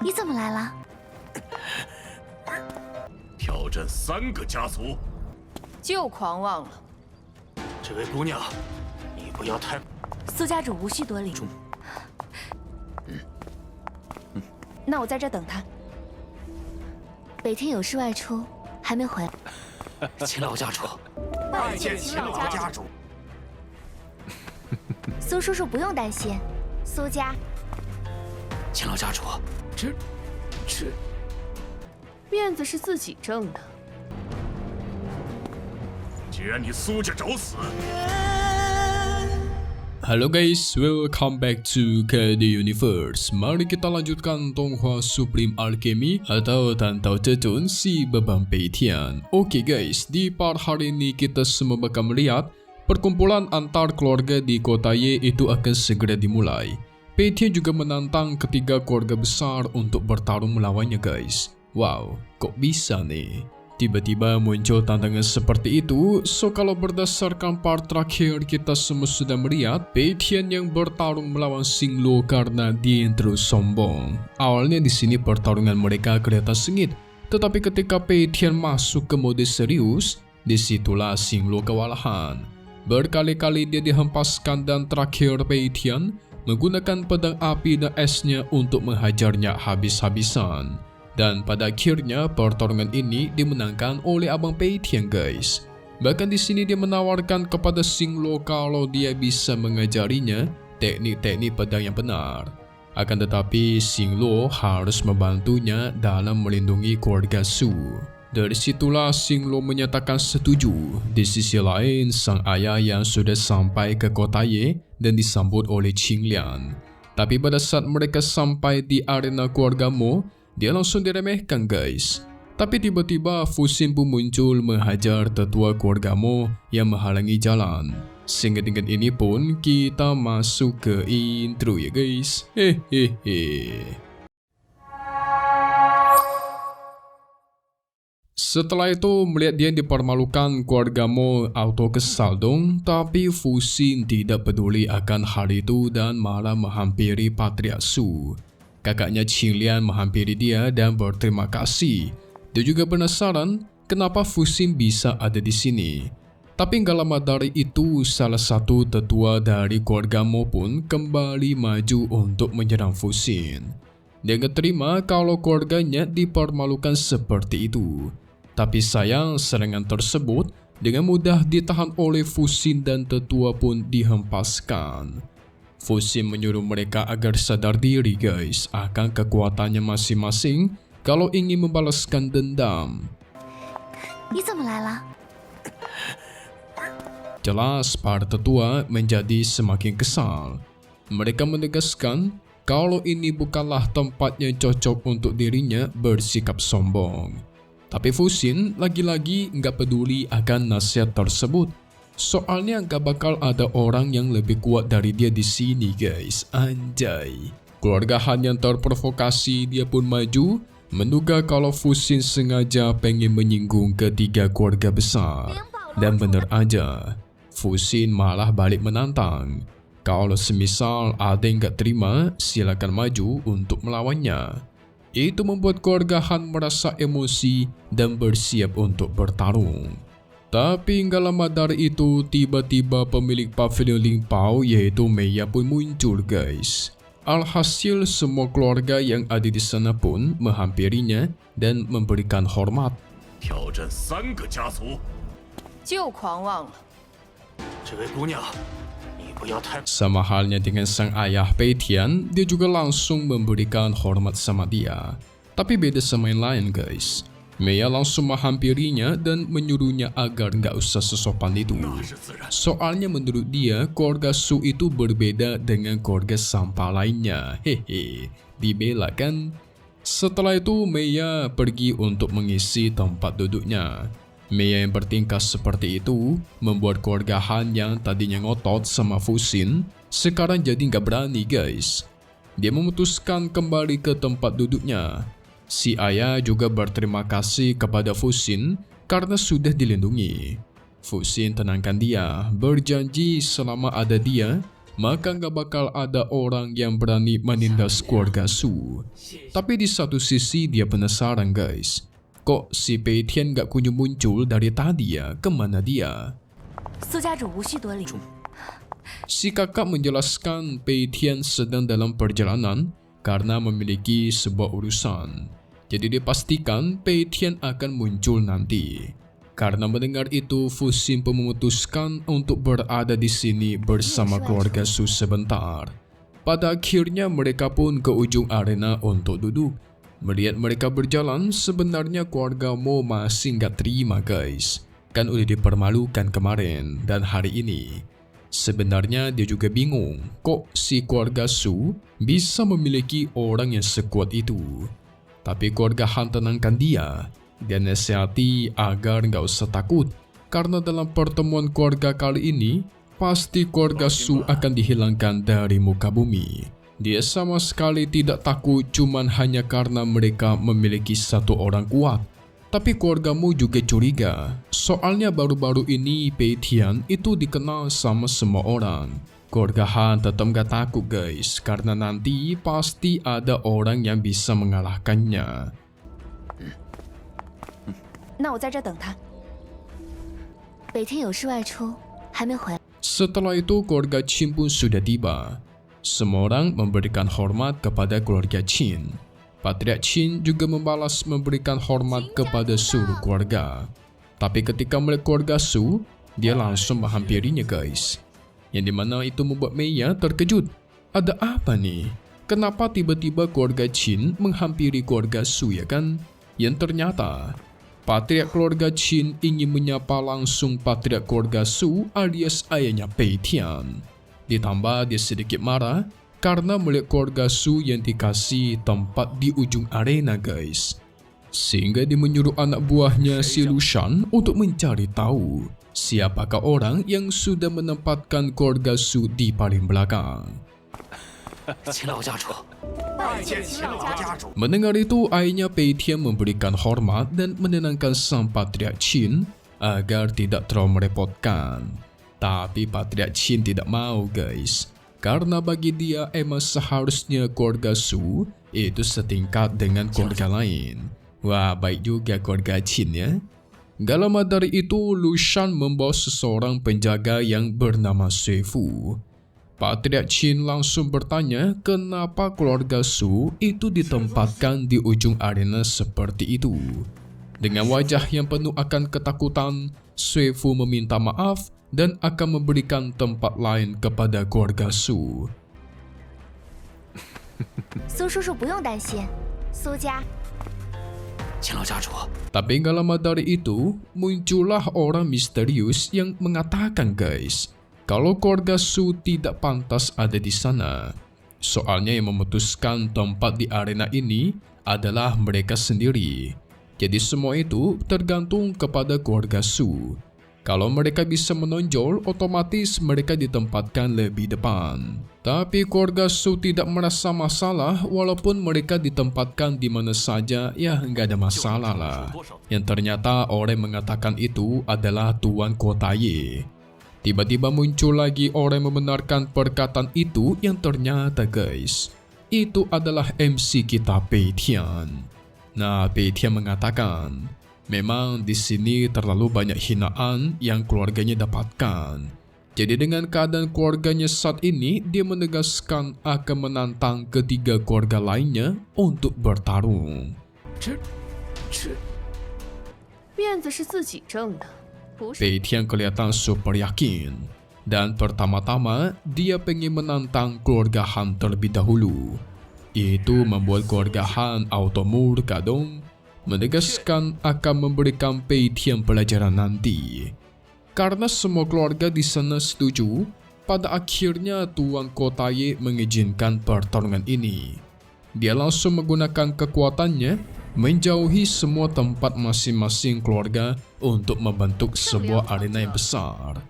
你怎么来了？挑战3个家族，就狂妄了。这位姑娘，你不要太……苏家主无需多礼。那我在这等他。北天有事外出，还没回来。秦老家主，拜见秦老家主。苏叔叔不用担心，苏家秦老家主，这面子是自己挣的。既然你苏家找死。 Halo guys, welcome back to KD Universe. Mari kita lanjutkan Tonghua Supreme Alchemy atau Tantau Cecun si Babang Peitian. Oke guys, di part hari ini kita semua bakal melihat perkumpulan antar keluarga di kota Ye itu akan segera dimulai. Peitian juga menantang ketiga keluarga besar untuk bertarung melawannya guys. Wow, kok bisa nih? Tiba-tiba muncul tantangan seperti itu, so kalau berdasarkan part terakhir kita semua sudah melihat Peitian yang bertarung melawan Xingluo karena dia yang terus sombong. Awalnya di sini pertarungan mereka kelihatan sengit, tetapi ketika Peitian masuk ke mode serius, disitulah Xingluo kewalahan. Berkali-kali dia dihempaskan dan terakhir Peitian menggunakan pedang api dan esnya untuk menghajarnya habis-habisan. Dan pada akhirnya pertarungan ini dimenangkan oleh Abang Peitian guys. Bahkan di sini dia menawarkan kepada Xingluo kalau dia bisa mengajarinya teknik-teknik pedang yang benar. Akan tetapi Xingluo harus membantunya dalam melindungi keluarga Su. Dari situlah Xingluo menyatakan setuju. Di sisi lain sang ayah yang sudah sampai ke kota Ye dan disambut oleh Qinglian. Tapi pada saat mereka sampai di arena keluarga Mo, dia langsung diremehkan guys. Tapi tiba-tiba Fu Xin pun muncul menghajar tetua keluarga Mo yang menghalangi jalan. Sehingga dengan ini pun kita masuk ke intro ya guys. Hehehe. Setelah itu melihat dia dipermalukan keluarga Mo auto kesal dong. Tapi Fu Xin tidak peduli akan hal itu dan malah menghampiri Patriark Su. Kakaknya Qinglian menghampiri dia dan berterima kasih. Dia juga penasaran kenapa Fu Xin bisa ada di sini. Tapi nggak lama dari itu, salah satu tetua dari keluarga Mo pun kembali maju untuk menyerang Fu Xin. Dia nggak terima kalau keluarganya dipermalukan seperti itu. Tapi sayang serangan tersebut dengan mudah ditahan oleh Fu Xin dan tetua pun dihempaskan. Fu Xin menyuruh mereka agar sadar diri guys akan kekuatannya masing-masing kalau ingin membalaskan dendam. Jelas para tetua menjadi semakin kesal. Mereka menegaskan kalau ini bukanlah tempat yang cocok untuk dirinya bersikap sombong. Tapi Fu Xin lagi-lagi nggak peduli akan nasihat tersebut. Soalnya gak bakal ada orang yang lebih kuat dari dia di sini guys. Anjay. Keluarga Han yang terprovokasi dia pun maju, menduga kalau Fu Xin sengaja pengen menyinggung ketiga keluarga besar. Dan bener aja, Fu Xin malah balik menantang. Kalau semisal ada yang gak terima, silakan maju untuk melawannya. Itu membuat keluarga Han merasa emosi dan bersiap untuk bertarung. Tapi nggak lama dari itu, tiba-tiba pemilik pavilion Ling Pao yaitu Meiya pun muncul guys. Alhasil semua keluarga yang ada di sana pun menghampirinya dan memberikan hormat.挑战3个家族，就狂妄了。这位姑娘，你不要太…… Sama halnya dengan sang ayah Peitian, dia juga langsung memberikan hormat sama dia. Tapi beda sama yang lain guys. Meiya langsung menghampirinya dan menyuruhnya agar nggak usah sesopan itu. Soalnya menurut dia, keluarga Su itu berbeda dengan keluarga sampah lainnya. Hehe, dibela kan? Setelah itu Meiya pergi untuk mengisi tempat duduknya. Meiya yang bertingkah seperti itu membuat keluarga Han yang tadinya ngotot sama Fu Xin sekarang jadi nggak berani guys. Dia memutuskan kembali ke tempat duduknya. Si ayah juga berterima kasih kepada Fu Xin karena sudah dilindungi. Fu Xin tenangkan dia, berjanji selama ada dia, maka nggak bakal ada orang yang berani menindas keluarga Su. Tapi di satu sisi dia penasaran guys, kok si Pei Tian nggak kunjung muncul dari tadi ya, kemana dia? 苏家主无需多礼。 Si kakak menjelaskan Pei Tian sedang dalam perjalanan karena memiliki sebuah urusan. Jadi dia pastikan Pei Tian akan muncul nanti. Karena mendengar itu, Fu Xin pun memutuskan untuk berada di sini bersama keluarga Su sebentar. Pada akhirnya mereka pun ke ujung arena untuk duduk. Melihat mereka berjalan, sebenarnya keluarga Mo masih nggak terima guys. Kan udah dipermalukan kemarin dan hari ini. Sebenarnya dia juga bingung, kok si keluarga Su bisa memiliki orang yang sekuat itu. Tapi keluarga Han tenangkan dia dan nasihati agar nggak usah takut. Karena dalam pertemuan keluarga kali ini, pasti keluarga Su akan dihilangkan dari muka bumi. Dia sama sekali tidak takut cuman hanya karena mereka memiliki satu orang kuat. Tapi keluargamu juga curiga, soalnya baru-baru ini Pei Tian itu dikenal sama semua orang. Keluarga Han tetap gak takut guys, karena nanti pasti ada orang yang bisa mengalahkannya. 那我在这等他。北天有事外出，还没回来。 Setelah itu keluarga Qin pun sudah tiba. Semua orang memberikan hormat kepada keluarga Qin. Patriark Qin juga membalas memberikan hormat kepada seluruh keluarga. Tapi ketika melihat keluarga Su, dia langsung menghampirinya guys. Yang dimana itu membuat Meiya terkejut. Ada apa nih? Kenapa tiba-tiba keluarga Qin menghampiri keluarga Su ya kan? Yang ternyata Patriark keluarga Qin ingin menyapa langsung Patriark keluarga Su alias ayahnya Pei Tian. Ditambah dia sedikit marah karena melihat keluarga Su yang dikasih tempat di ujung arena guys. Sehingga dia menyuruh anak buahnya si Lu Shan untuk mencari tahu siapakah orang yang sudah menempatkan keluarga Su di paling belakang. 秦老家主， Mendengar itu, ayahnya Pei Tian memberikan hormat dan menenangkan sang Patriark Qin agar tidak terlalu merepotkan. Tapi Patriark Qin tidak mau guys. Karena bagi dia emang seharusnya keluarga Su itu setingkat dengan keluarga lain. Wah, baik juga keluarga Qin ya. Gak lama dari itu, Lu Shan membawa seseorang penjaga yang bernama Sui Fu. Patriark Qin langsung bertanya kenapa keluarga Su itu ditempatkan di ujung arena seperti itu. Dengan wajah yang penuh akan ketakutan, Sui Fu meminta maaf dan akan memberikan tempat lain kepada keluarga Su. 苏叔叔不用担心，苏家 秦老家主， Tapi gak lama dari itu, muncullah orang misterius yang mengatakan guys, kalau keluarga Su tidak pantas ada di sana. Soalnya yang memutuskan tempat di arena ini adalah mereka sendiri. Jadi semua itu tergantung kepada keluarga Su. Kalau mereka bisa menonjol, otomatis mereka ditempatkan lebih depan. Tapi keluarga Su tidak merasa masalah walaupun mereka ditempatkan di mana saja, ya nggak ada masalah lah. Yang ternyata orang yang mengatakan itu adalah Tuan Kotaye. Tiba-tiba muncul lagi orang yang membenarkan perkataan itu yang ternyata guys, itu adalah MC kita Pei Tian. Nah, Pei Tian mengatakan, memang di sini terlalu banyak hinaan yang keluarganya dapatkan. Jadi dengan keadaan keluarganya saat ini, dia menegaskan akan menantang ketiga keluarga lainnya untuk bertarung. 面子是自己挣的，不是。 Pei Tian kelihatan super yakin. Dan pertama-tama, dia pengen menantang keluarga Han terlebih dahulu. Itu membuat keluarga Han auto murka dong, menegaskan akan memberikan Pei Tian pelajaran nanti. Karena semua keluarga di sana setuju, pada akhirnya Tuan Kotaye mengizinkan pertarungan ini. Dia langsung menggunakan kekuatannya menjauhi semua tempat masing-masing keluarga untuk membentuk sebuah arena yang besar.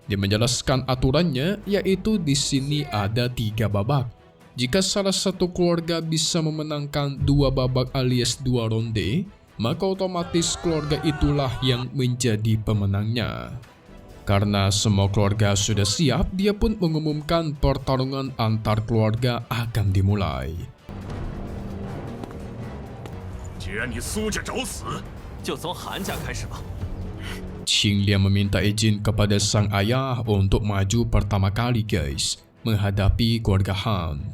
Dia menjelaskan aturannya, yaitu di sini ada 3 babak. Jika salah satu keluarga bisa memenangkan 2 babak alias 2 ronde, maka otomatis keluarga itulah yang menjadi pemenangnya. Karena semua keluarga sudah siap, dia pun mengumumkan pertarungan antar keluarga akan dimulai. 既然你苏家找死， 就从韩家开始吧。 Qingliang meminta izin kepada sang ayah untuk maju pertama kali guys, menghadapi keluarga Han.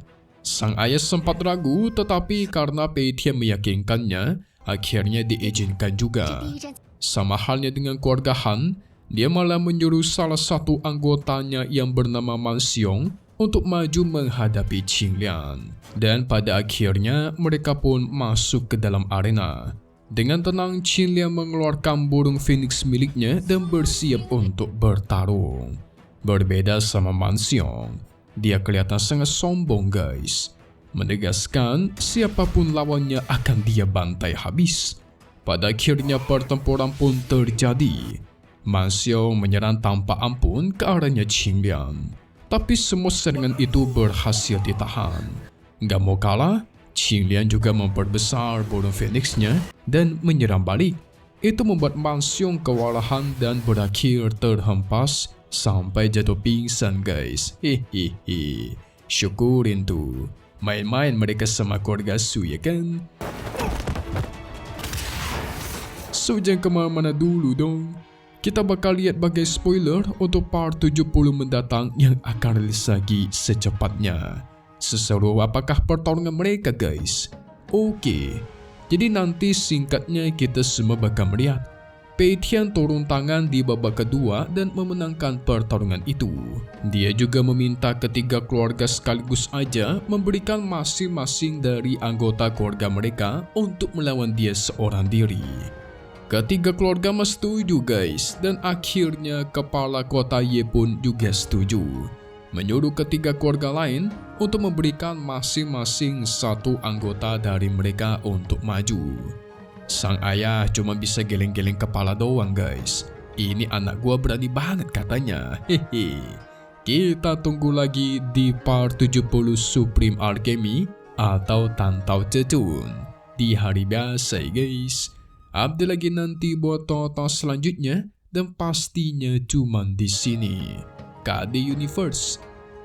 Sang ayah sempat ragu, tetapi karena Pei Tian meyakinkannya, akhirnya diizinkan 这 juga. 第一站 Sama halnya dengan keluarga Han, dia malah menyuruh salah satu anggotanya yang bernama Man Xiong untuk maju menghadapi Qingliang. Dan pada akhirnya mereka pun masuk ke dalam arena. Dengan tenang, Qingliang mengeluarkan burung phoenix miliknya dan bersiap untuk bertarung. Berbeda sama Man Xiong, dia kelihatan sangat sombong guys, menegaskan siapapun lawannya akan dia bantai habis. Pada akhirnya pertempuran pun terjadi. Man Xiong menyerang tanpa ampun ke arahnya Qingliang, tapi semua serangan itu berhasil ditahan. Gak mau kalah, Qingliang juga memperbesar burung phoenixnya dan menyerang balik. Itu membuat Man Xiong kewalahan dan berakhir terhempas sampai jatuh pingsan guys. Hehehe, syukurin tuh, main-main mereka sama keluarga Su ya kan. So jangan kemana-mana dulu dong. Kita bakal lihat bagai spoiler untuk part 70 mendatang yang akan rilis lagi secepatnya. Seseru apakah pertarungan mereka guys? Oke, jadi nanti singkatnya kita semua bakal melihat Pei Tian turun tangan di babak kedua dan memenangkan pertarungan itu. Dia juga meminta ketiga keluarga sekaligus aja memberikan masing-masing dari anggota keluarga mereka untuk melawan dia seorang diri. Ketiga keluarga setuju guys, dan akhirnya kepala kota Ye pun juga setuju, menyuruh ketiga keluarga lain untuk memberikan masing-masing satu anggota dari mereka untuk maju. Sang ayah cuma bisa geleng-geleng kepala doang guys. Ini anak gua berani banget katanya. Hehe. Kita tunggu lagi di part 70 Supreme Alchemy atau Tantau Cecun di hari biasa guys. Update lagi nanti buat tonton selanjutnya, dan pastinya cuman di sini KD Universe.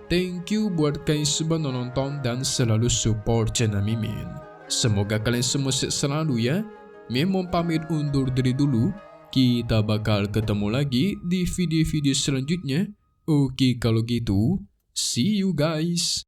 Thank you buat kalian semua nonton dan selalu support channel Mimin. Semoga kalian semua sehat selalu ya. Mimin pamit undur diri dulu. Kita bakal ketemu lagi di video-video selanjutnya. Oke kalau gitu, see you guys.